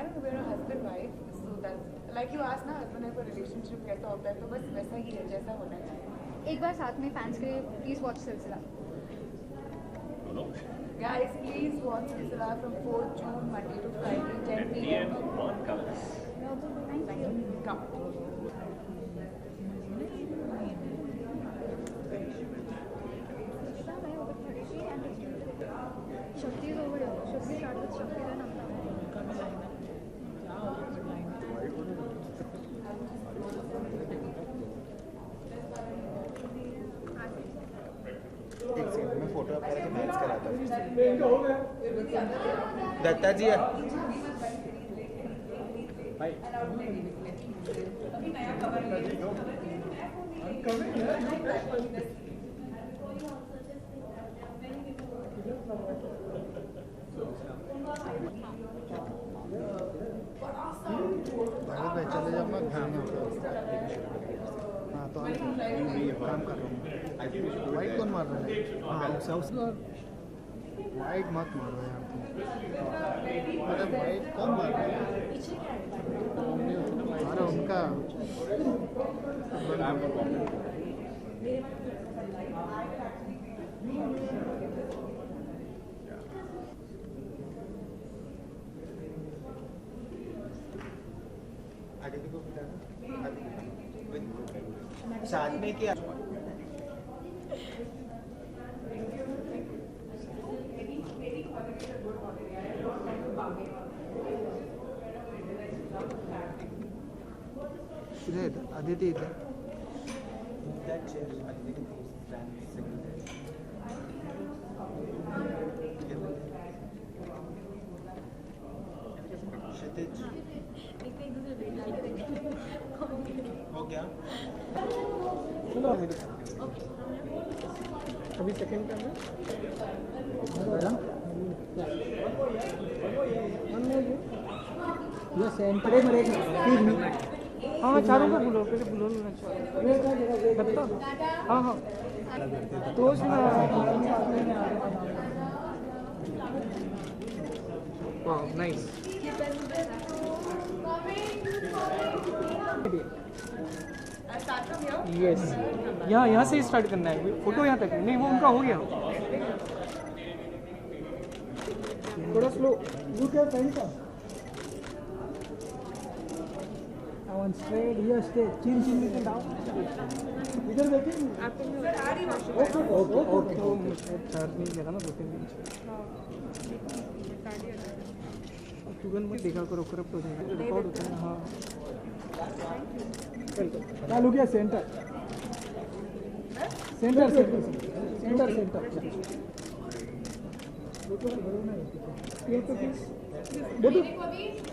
I don't know, we're a husband wife, so that's like you asked ना husband wife का relationship कैसा होता है, तो बस वैसा ही है जैसा होना चाहिए। एक बार साथ में फैंस के लिए प्लीज वॉच सिलसिला। Guys, please watch Silsila from 4th June, Monday to Friday, 10 p.m. on Colors. Thank you. Come. Shakti is over here. Shakti start with Shakti then Amna. एक सेकंड में फोटो आप करके match कराता हूँ। दत्ता जी है। भाई चले जाऊँगा घर में। हाँ तो काम कर रहा हूँ। वाइट कौन मार रहा है? हाँ वाइट मत मारो यार तुम। अरे वाइट कौन मार रहा है? अरे उनका आदित्य को बिठा दो। साथ में क्या? इधर आदित्य इधर। हो गया? अभी सेकंड करना। ये सेंटर में एक हाँ चारों को बुलो पहले बुलो लेना चाहिए। हाँ हाँ तो नाइस। यस यहाँ से ही स्टार्ट करना है। फोटो यहाँ तक नहीं, वो उनका हो गया। थोड़ा स्लो लुक एट फ्रंट का one straight here stay chin chin little down इधर देखिए। ओके ओके ओके तो मुझे चार नहीं लगा ना 2-3 दिन तुरंत मत देखा करो, करप्ट हो जाएगा। रिकॉर्ड होता है। हाँ ना look at centre centre centre centre centre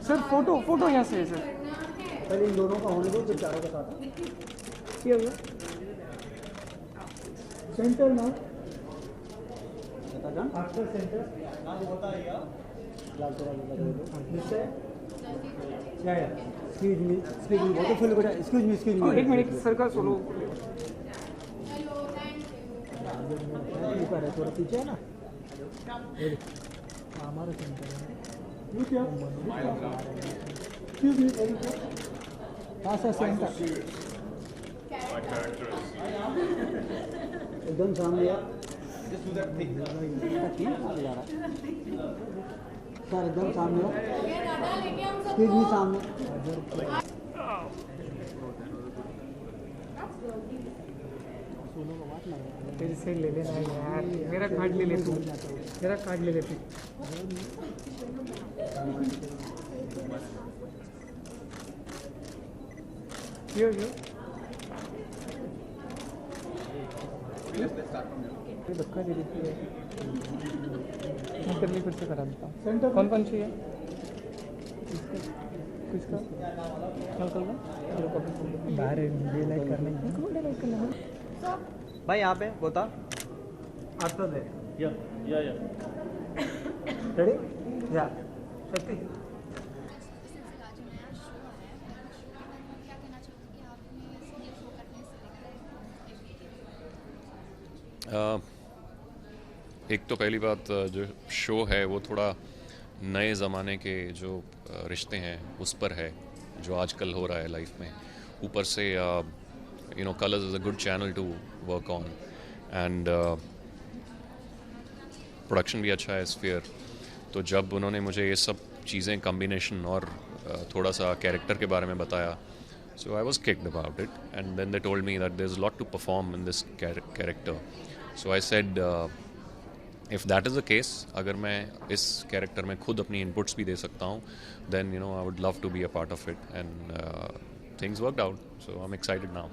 sir photo photo यहाँ से है सर। पहले इन दोनों का होने दो फिर चारों का साथ क्या हुआ सेंटर ना आफ्टर सेंटर ना होता है यार लाल थोड़ा दिसे क्या है एक्सक्यूज मी फोटो फुल को एक्सक्यूज मी एक मिनट सर का सोलो ऊपर है थोड़ा पीछे है ना हमारा सेंटर है ये क्या एक्सक्यूज मी हाँ सर सेंटर एकदम सामने यार सर एकदम सामने हो एक्सक्यूज मी सामने फिर से ले लेना यार मेरा कार्ड ले ले तू मेरा कार्ड ले ले तू यो धक्का दे देती है इंटरव्यू फिर से करा देता हूँ। कौन कौन चाहिए किसका अंकल का बाहर डिलाइट करने भाई यहाँ पे बता आता दे या रेडी या शक्ति एक तो पहली बात जो शो है वो थोड़ा नए ज़माने के जो रिश्ते हैं उस पर है, जो आजकल हो रहा है लाइफ में. ऊपर से Colors is a good channel to work on, and production भी अच्छा है स्फीयर. तो जब उन्होंने मुझे ये सब चीज़ें कॉम्बिनेशन और थोड़ा सा कैरेक्टर के बारे में बताया, so I was kicked about it, and then they told me that there's a lot to perform in this character. So I said, if that is the case, अगर मैं इस कैरेक्टर में खुद अपनी इनपुट्स भी दे सकता हूँ, then I would love to be a part of it, and things worked out, so I'm excited now.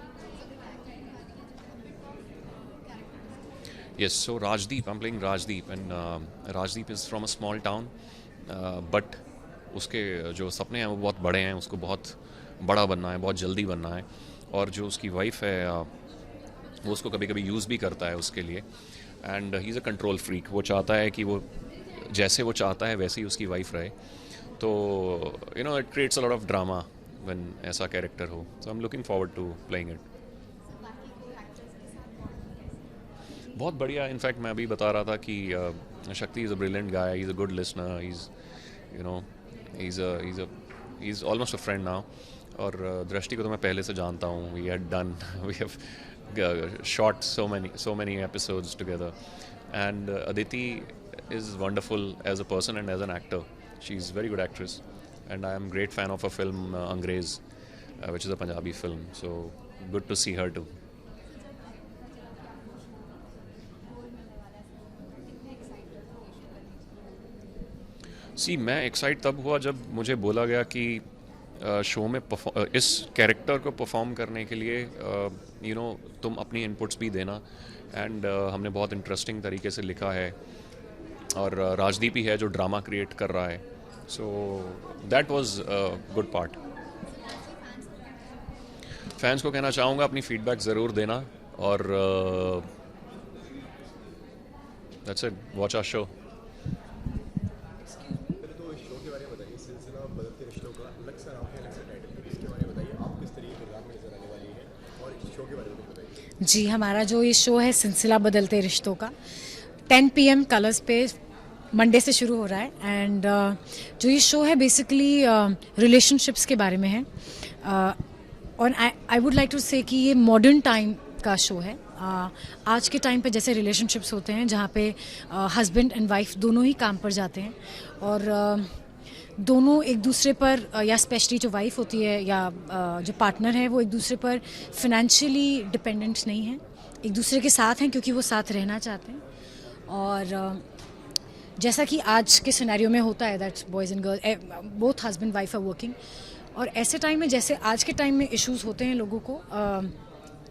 Yes, so Rajdeep, I'm playing Rajdeep, and Rajdeep is from a small town, but उसके जो सपने हैं वो बहुत बड़े हैं. उसको बहुत बड़ा बनना है, बहुत जल्दी बनना है. और जो उसकी वाइफ है वो उसको कभी कभी यूज़ भी करता है उसके लिए. And he is a control freak. वो चाहता है कि वो जैसे वो चाहता है वैसे ही उसकी वाइफ रहे. तो it creates a lot of drama when ऐसा कैरेक्टर हो. So I am looking forward to playing it. बहुत बढ़िया. इनफैक्ट मैं अभी बता रहा था कि Shakti is a brilliant guy, he is a good listener, he is almost a friend now. और दृष्टि को तो मैं पहले से जानता हूँ. We have shot so many episodes together, and Aditi is wonderful as a person and as an actor. She's a very good actress, and I am a great fan of her film Angrez, which is a Punjabi film. So good to see her too. मैं excite तब हुआ जब मुझे बोला गया कि show में इस कैरेक्टर को परफॉर्म करने के लिए तुम अपनी इनपुट्स भी देना. एंड हमने बहुत इंटरेस्टिंग तरीके से लिखा है, और राजदीप ही है जो ड्रामा क्रिएट कर रहा है. So that was good part. Fans को कहना चाहूँगा अपनी फीडबैक ज़रूर देना, और that's it. Watch our show. जी, हमारा जो ये शो है सिलसिला बदलते रिश्तों का 10 PM कलर्स पे मंडे से शुरू हो रहा है. एंड जो ये शो है बेसिकली रिलेशनशिप्स के बारे में है. और आई वुड लाइक टू से कि ये मॉडर्न टाइम का शो है. आज के टाइम पे जैसे रिलेशनशिप्स होते हैं जहाँ पे हस्बैंड एंड वाइफ दोनों ही काम पर जाते हैं, और दोनों एक दूसरे पर या स्पेशली जो वाइफ होती है या जो पार्टनर है वो एक दूसरे पर फिनेंशियली डिपेंडेंट नहीं है, एक दूसरे के साथ हैं क्योंकि वो साथ रहना चाहते हैं. और जैसा कि आज के सिनेरियो में होता है that boys and girl both husband wife are working, और ऐसे टाइम में जैसे आज के टाइम में इश्यूज होते हैं लोगों को,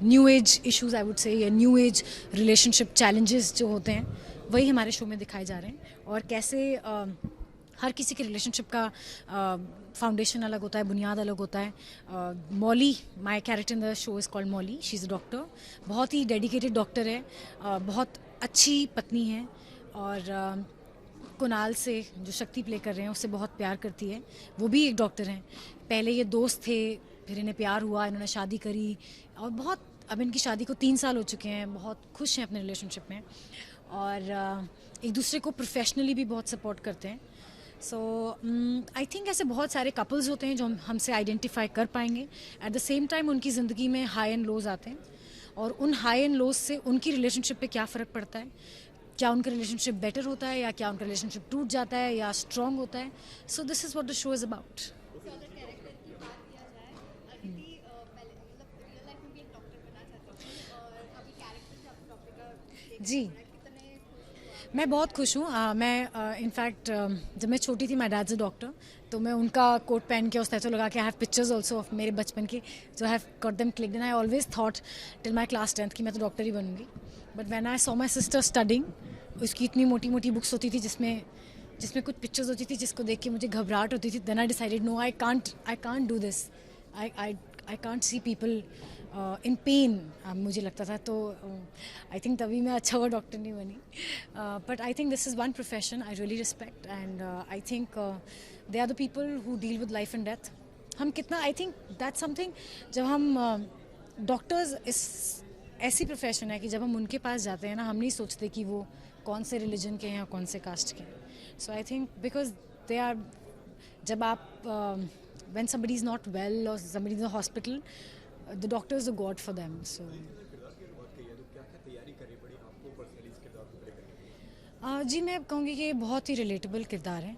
new age issues I would say, या न्यू एज रिलेशनशिप चैलेंजेस जो होते हैं वही हमारे शो में दिखाए जा रहे हैं. और कैसे हर किसी के रिलेशनशिप का फाउंडेशन अलग होता है, बुनियाद अलग होता है. Molly, my character in the show is called Molly. She is a doctor, बहुत ही डेडिकेटेड डॉक्टर है, बहुत अच्छी पत्नी है, और कुणाल से जो शक्ति प्ले कर रहे हैं उससे बहुत प्यार करती है. वो भी एक डॉक्टर हैं. पहले ये दोस्त थे, फिर इन्हें प्यार हुआ, इन्होंने शादी करी, और बहुत अब इनकी शादी को 3 साल हो चुके हैं. बहुत खुश हैं अपने रिलेशनशिप में, और एक दूसरे को प्रोफेशनली भी बहुत सपोर्ट करते हैं. सो आई थिंक ऐसे बहुत सारे कपल्स होते हैं जो हमसे आइडेंटिफाई कर पाएंगे. एट द सेम टाइम उनकी ज़िंदगी में हाई एंड लोज आते हैं, और उन हाई एंड लोज से उनकी रिलेशनशिप पे क्या फ़र्क पड़ता है, क्या उनका रिलेशनशिप बेटर होता है या क्या उनका रिलेशनशिप टूट जाता है या स्ट्रॉन्ग होता है. So this is what the show is about. जी, मैं बहुत खुश हूँ. मैं इनफैक्ट जब मैं छोटी थी, माय डैड्स अ डॉक्टर, तो मैं उनका कोट पहन के उस टैटू लगा के I have pictures also of मेरे बचपन के जो have got them clicked. And I always thought till my class 10th कि मैं तो डॉक्टर ही बनूंगी. But when I saw my sister studying, उसकी इतनी मोटी मोटी बुक्स होती थी जिसमें कुछ पिक्चर्स होती थी जिसको देख के मुझे घबराहट होती थी. Then I decided no, I can't do this. I can't see people in pain, मुझे लगता था. तो आई थिंक तभी मैं अच्छा हुआ डॉक्टर नहीं बनी. But I think this is one profession I really respect, and I think they are the people who deal with life and death. हम कितना, आई थिंक दैट्स समथिंग, जब हम डॉक्टर्स इस ऐसी प्रोफेशन है कि जब हम उनके पास जाते हैं ना, हम नहीं सोचते कि वो कौन से रिलीजन के हैं या कौन से कास्ट के हैं. So I think because they are, जब आप when somebody is not well or somebody is in the hospital, the doctor is a god for them. So जी मैं कहूँगी कि ये बहुत ही रिलेटेबल किरदार है.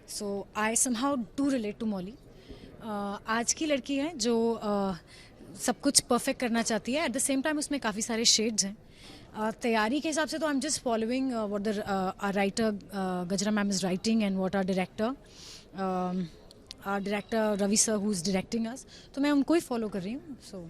So I somehow do relate to Molly. आज की लड़की है जो सब कुछ परफेक्ट करना चाहती है, एट द सेम टाइम उसमें काफ़ी सारे शेड्स हैं. तैयारी के हिसाब से तो I am just following what the writer Gajra ma'am is writing and what are director Ravi sir who is directing us, तो मैं उनको ही फॉलो कर रही हूँ. सो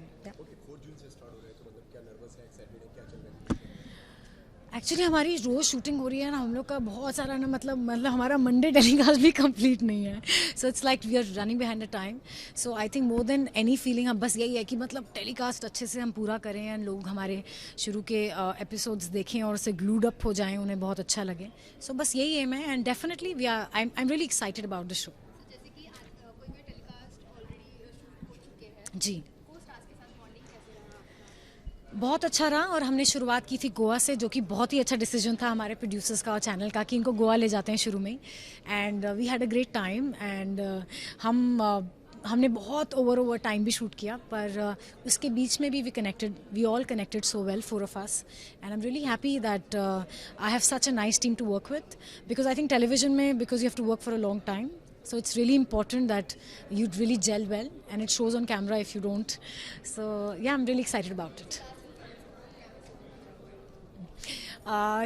एक्चुअली हमारी रोज़ शूटिंग हो रही है ना, हम लोग का बहुत सारा ना, मतलब हमारा मंडे टेलीकास्ट भी कंप्लीट नहीं है. So it's like we are running behind the time. So I think more than any feeling हम बस यही है कि मतलब टेलीकास्ट अच्छे से हम पूरा करें एंड लोग हमारे शुरू के एपिसोड्स देखें और उससे ग्लूड अप हो जाएं, उन्हें बहुत अच्छा लगे. सो बस यही एम है and definitely we are I am really excited about the show. जैसे कि कोई भी टेलीकास्ट ऑलरेडी शूट हो चुके हैं, जी को स्टार्स के साथ बॉन्डिंग कैसे रहा? बहुत अच्छा रहा. और हमने शुरुआत की थी गोवा से, जो कि बहुत ही अच्छा डिसीजन था हमारे प्रोड्यूसर्स का और चैनल का कि इनको गोवा ले जाते हैं शुरू में. And we had a great time and हमने बहुत ओवर टाइम भी शूट किया, पर उसके बीच में भी we all connected so well, 4 of us, and I am really happy that I have such a nice team to work with. Because I think television में, because you have to work for a long time, so it's really important that you really gel well, and it shows on camera if you don't. So yeah, I'm really excited about it.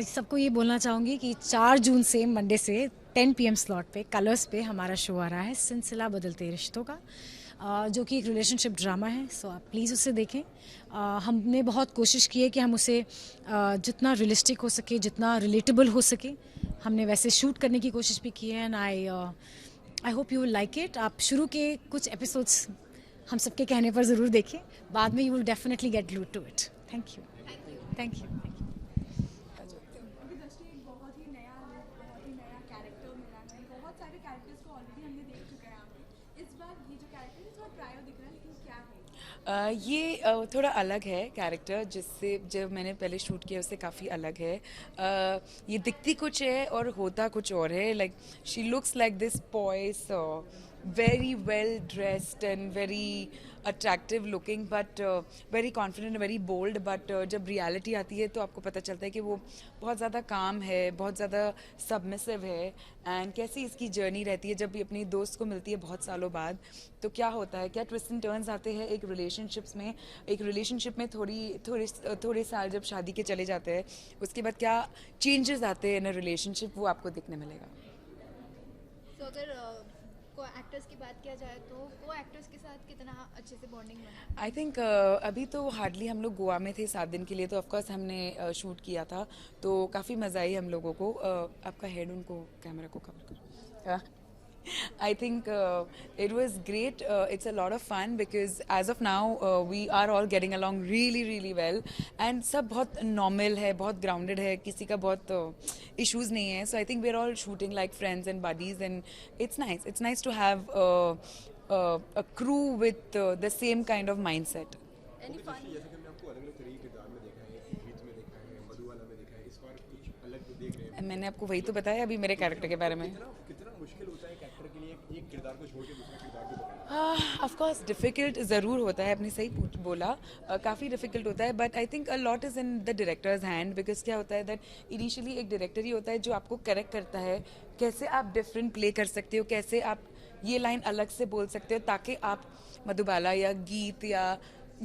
सबको ये बोलना चाहूँगी कि 4 जून से Monday से 10 PM slot पे colours पे हमारा शो आ रहा है, सिलसिला बदलते रिश्तों का, जो कि एक रिलेशनशिप ड्रामा है. सो आप प्लीज़ उसे देखें. हमने बहुत कोशिश की है कि हम उसे जितना रियलिस्टिक हो सके, जितना रिलेटेबल हो सके, हमने वैसे शूट करने की कोशिश भी की है. And I hope you will like it. आप शुरू के कुछ एपिसोड्स हम सबके कहने पर ज़रूर देखें, बाद में you will definitely get glued to it. Thank you. Thank you. अभी दृष्टि एक बहुत ही नया लुक, बहुत ही नया कैरेक्टर मिला है. बहुत सारे कैरेक्टर्स को ऑलरेडी हमने देख चुके हैं यहाँ पे. इस बार ये जो कैरेक्टर है, इस बार ट्रायल दिख रहा है, लेकिन क्या है? ये थोड़ा अलग है कैरेक्टर, जिससे जब मैंने पहले शूट किया उससे काफ़ी अलग है. ये दिखती कुछ है और होता कुछ और है. Like she looks like this poised, very well dressed and very attractive looking, but very confident, very bold. But जब reality आती है तो आपको पता चलता है कि वो बहुत ज़्यादा काम है, बहुत ज़्यादा submissive है. and कैसी इसकी जर्नी रहती है जब भी अपनी दोस्त को मिलती है बहुत सालों बाद, तो क्या होता है, क्या ट्विस्ट एंड टर्न्स आते हैं एक रिलेशनशिप में थोड़े साल जब शादी के चले जाते हैं, उसके बाद क्या चेंजेस आते हैं इन अ रिलेशनशिप, वो आपको दिखने मिलेगा. तो अगर को एक्टर्स की बात किया जाए तो को एक्टर्स के साथ कितना अच्छे से बॉन्डिंग बना? आई थिंक अभी तो हार्डली हम लोग गोवा में थे 7 दिन के लिए, तो ऑफकोर्स हमने शूट किया था, तो काफ़ी मज़ा आई हम लोगों को. आपका हेड उनको कैमरा को कवर करो. I think it was great. It's a lot of fun because as of now we are all getting along really really well, and सब बहुत normal है, बहुत grounded है, किसी का बहुत issues नहीं है. So I think we're all shooting like friends and buddies, and it's nice. It's nice to have a crew with the same kind of mindset. Any fun? जैसे कि हमने आपको अलग-अलग तरह के किरदार में देखा है, गीत में देखा है, मधुबाला में देखा है, इस बार कुछ अलग देख रहे हैं. मैंने आपको वही तो बताया अभी मेरे कैरेक्टर के बारे में. कितना मुश्किल होता है एक एक्टर के लिए एक किरदार को छोड़ के दूसरे किरदार को पकड़ना? ऑफ कोर्स डिफ़िकल्ट ज़रूर होता है, आपने सही बोला, काफ़ी डिफ़िकल्ट होता है. But I think a lot is in the directors hand, because क्या होता है दैट इनिशियली एक डायरेक्टर ही होता है जो आपको करेक्ट करता है, कैसे आप डिफरेंट प्ले कर सकते हो, कैसे आप ये लाइन अलग से बोल सकते हो ताकि आप मधुबाला या गीत या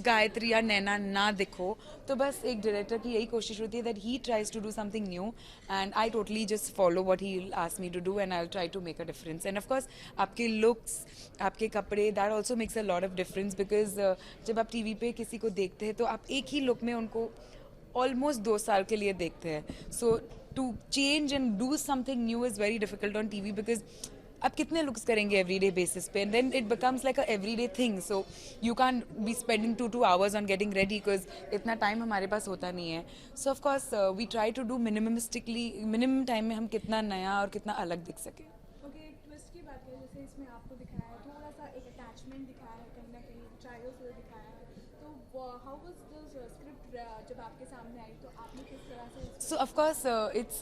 गायत्री या नैना ना दिखो. तो बस एक डायरेक्टर की यही कोशिश होती है that he tries to do something new, and I totally just follow what he will ask me to do, and I will try to make a difference. And of course आपके looks, आपके कपड़े, that also makes a lot of difference, because जब आप TV पे किसी को देखते हैं तो आप एक ही लुक में उनको ऑलमोस्ट 2 साल के लिए देखते हैं. So to change and do something new is very difficult on TV, because आप कितने लुक्स करेंगे एवरीडे बेसिस पे, and then it becomes like a everyday thing. So you can be spending 2 hours on getting ready, because इतना time हमारे पास होता नहीं है. So of course we try to do minimum time में हम कितना नया और कितना अलग दिख सके. ओके, एक ट्विस्ट की बात है, जैसे इसमें आपको दिखाया है थोड़ा सा एक अटैचमेंट दिखाया है, कहीं ना कहीं ट्रायल्स दिखाया है. तो हाउ वाज द स्क्रिप्ट जब आपके सामने आई तो आपने किस तरह से So of course, it's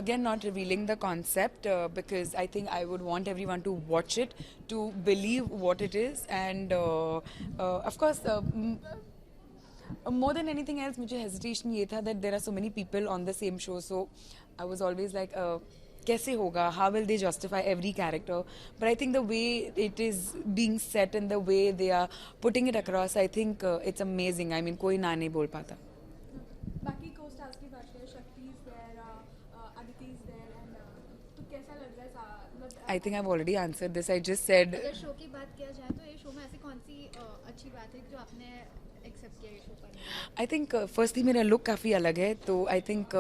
again not revealing the concept because I think I would want everyone to watch it to believe what it is, and of course, more than anything else, मुझे hesitation ये था that there are so many people on the same show, so I was always like, कैसे होगा? How will they justify every character? But I think the way it is being set and the way they are putting it across, I think it's amazing. I mean, कोई ना नहीं बोल पाता. बाकी co-stars की बात करें, शक्ति is there, Aditi is there, and तो कैसा लग रहा है मतलब I think I've already answered this. I just said. अगर शो की बात किया जाए तो ये शो में ऐसी कौन सी अच्छी बात है जो आपने एक्सेप्ट किया ये शो करने में? आई थिंक फर्स्टली मेरा लुक काफ़ी अलग है, तो आई थिंक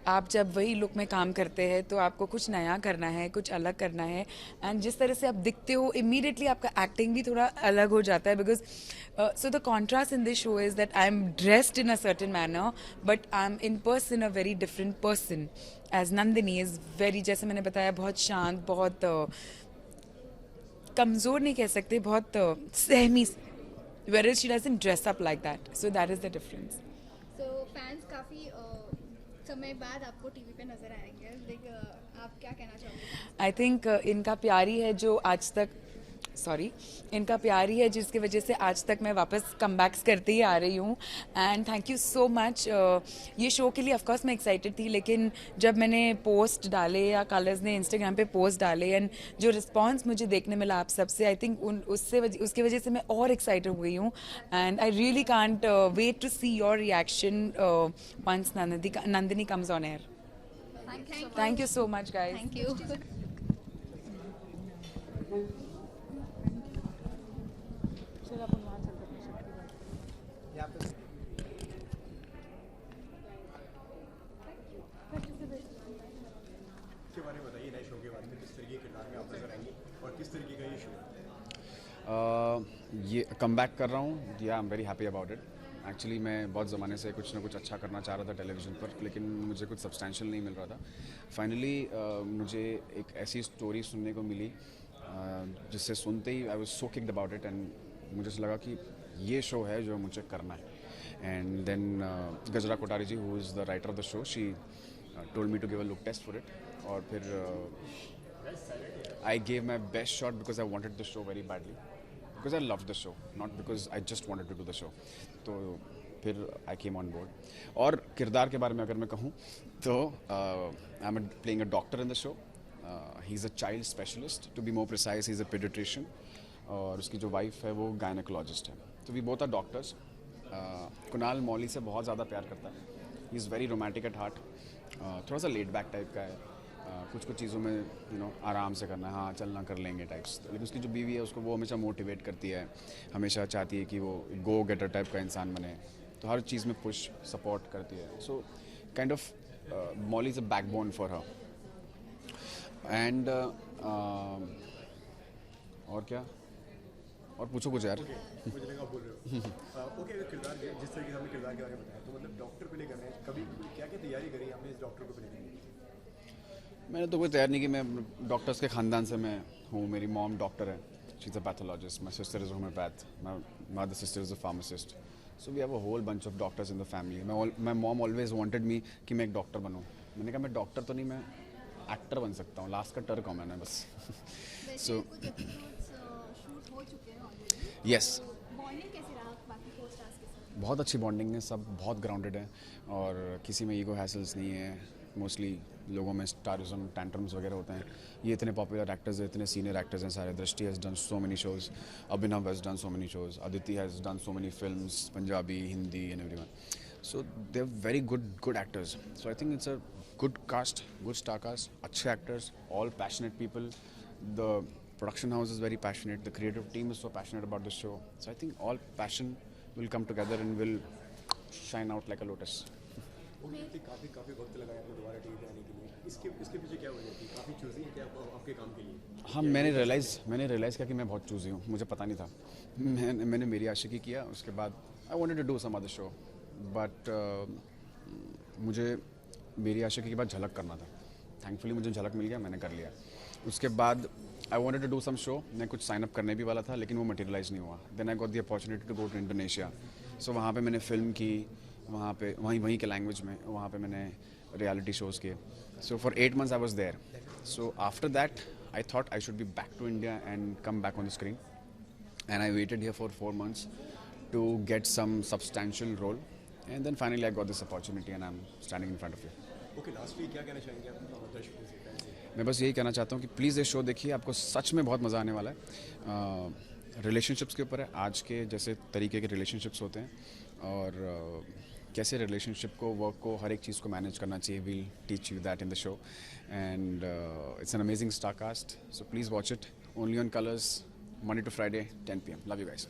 आप जब वही लुक में काम करते हैं तो आपको कुछ नया करना है, कुछ अलग करना है, एंड जिस तरह से आप दिखते हो इमीडिएटली आपका एक्टिंग भी थोड़ा अलग हो जाता है, because so the contrast in this show is that I am dressed in a certain manner but I am in person a very different person. As Nandini is very, जैसे मैंने बताया, बहुत शांत, बहुत कमज़ोर नहीं कह सकते, बहुत सहमी, whereas she doesn't dress up like that. So that is the difference. So fans काफी समय बाद आपको टीवी पे नजर आएंगे, आप क्या कहना चाहोगे? I think इनका प्यार ही है जो आज तक इनका प्यार ही है जिसकी वजह से आज तक मैं वापस कमबैक्स करते ही आ रही हूँ. And thank you so much. ये शो के लिए ऑफकोर्स मैं एक्साइटेड थी, लेकिन जब मैंने पोस्ट डाले या कलर्स ने इंस्टाग्राम पे पोस्ट डाले एंड जो रिस्पॉन्स मुझे देखने मिला आप सबसे, आई थिंक उसकी वजह से मैं और एक्साइटेड हो गई हूँ. And I really can't wait to see your reaction once Nandini comes on air. Thank you so much guys. Thank you. के बारे में बताइए, नए शो के बारे में, किस तरीके के किरदार में आप नजर आएंगी और किस तरीके का ये शो? ये कम बैक कर रहा हूँ. या I am very happy about it. Actually मैं बहुत ज़माने से कुछ ना कुछ अच्छा करना चाह रहा था टेलीविज़न पर, लेकिन मुझे कुछ सब्सटेंशियल नहीं मिल रहा था. फाइनली मुझे एक ऐसी स्टोरी सुनने को मिली जिससे सुनते ही I was so kicked about it, and मुझे लगा कि ये शो है जो मुझे करना है. And then Gajra Kothari ji, who is the writer of the show, she told me to give a look test for it. और फिर I gave my best shot because I wanted the show very badly. Because I loved the show, not because I just wanted to do the show. तो फिर I came on board. और किरदार के बारे में अगर मैं कहूँ तो I'm playing a doctor in the show. He's a child specialist. To be more precise, he's a pediatrician. और उसकी जो वाइफ है वो gynecologist है. तो we both are doctors. Kunal मौली से बहुत ज़्यादा प्यार करता है. He is very romantic at heart. थोड़ा सा laid back टाइप का है. कुछ चीज़ों में आराम से करना है, हाँ चलना कर लेंगे टाइप्स. लेकिन उसकी जो बीवी है उसको वो हमेशा मोटिवेट करती है, हमेशा चाहती है कि वो गो गेटर टाइप का इंसान बने, तो हर चीज़ में पुश सपोर्ट करती है. So kind of Molly is a backbone for her. And और क्या, और पूछो कुछ यार. मुझे लगा बोल रहे हो. ओके, अगर किरदार जिस तरीके से हमने किरदार के बारे में बताया, तो मतलब डॉक्टर प्ले करना है, कभी क्या क्या तैयारी करी आपने इस डॉक्टर को प्ले करने की? मैंने तो कोई तैयार नहीं की. मैं डॉक्टर्स के ख़ानदान से मैं हूँ. मेरी मॉम डॉक्टर है, she is a pathologist. My sister is a homeopath. My mother sister is a pharmacist. So we have a whole bunch of doctors in the family. My mom always wanted me कि मैं एक doctor बनूँ. मैंने कहा मैं doctor तो नहीं, मैं एक्टर बन सकता हूँ. लास्ट का टर्क हूँ मैंने बस. सो शूट हो चुके हैं ऑलरेडी. यस, बॉन्डिंग कैसी रहा बाकी को-स्टार्स के साथ? बहुत अच्छी बॉन्डिंग है. सब बहुत ग्राउंडेड है और किसी में ईगो हैसल्स नहीं है. मोस्टली लोगों में स्टारिज्म, टैंट्रम्स वगैरह होते हैं. ये इतने पॉपुलर एक्टर्स हैं, इतने सीनियर एक्टर्स हैं सारे. Drishti has done so many shows, Abhinav has done so many shows, Aditi has done so many films, Punjabi, Hindi and everyone. So they are very good actors. So I think it's a good cast, good star cast, अच्छे actors, all passionate people. The production house is very passionate. The creative team is so passionate about the show. So I think all passion will come together and will shine out like a lotus. काफ़ी वक्त लगाया आपने दोबारा TV पे आने के लिए. इसके पीछे क्या वजह थी? काफ़ी चूज़ी है क्या आपके काम के लिए? हाँ, मैंने रियलाइज़ किया कि मैं बहुत चूज़ी हूँ. मुझे पता नहीं था. मैंने मेरी आशिकी किया. उसके बाद I wanted to do some other show, but मुझे मेरी आशिकी के बाद झलक करना था. थैंकफुली मुझे झलक मिल गया, मैंने कर लिया. उसके बाद I wanted to do some show. मैं कुछ साइन अप करने भी वाला था, लेकिन वो मटेरियलाइज नहीं हुआ. Then I got the opportunity to go to Indonesia. सो वहाँ पे मैंने फिल्म की, वहाँ पे वहीं के लैंग्वेज में, वहाँ पे मैंने रियलिटी शोज़ किए. So for 8 months I was there. So after that I thought I should be back to India and come back on the screen. And I waited here for 4 months to get some substantial role. And then finally I got this opportunity and I'm standing in front of you. Okay, lastly क्या कहना चाहेंगे आप दर्शकों से, fans से? मैं बस यही कहना चाहता हूँ कि प्लीज़ ये शो देखिए, आपको सच में बहुत मज़ा आने वाला है. रिलेशनशिप्स के ऊपर है, आज के जैसे तरीके के रिलेशनशिप्स होते हैं और कैसे रिलेशनशिप को, वर्क को, हर एक चीज़ को मैनेज करना चाहिए. We'll teach you that in the show and it's an amazing star cast. So please watch it only on Colors, Monday to Friday, 10 PM. Love you guys.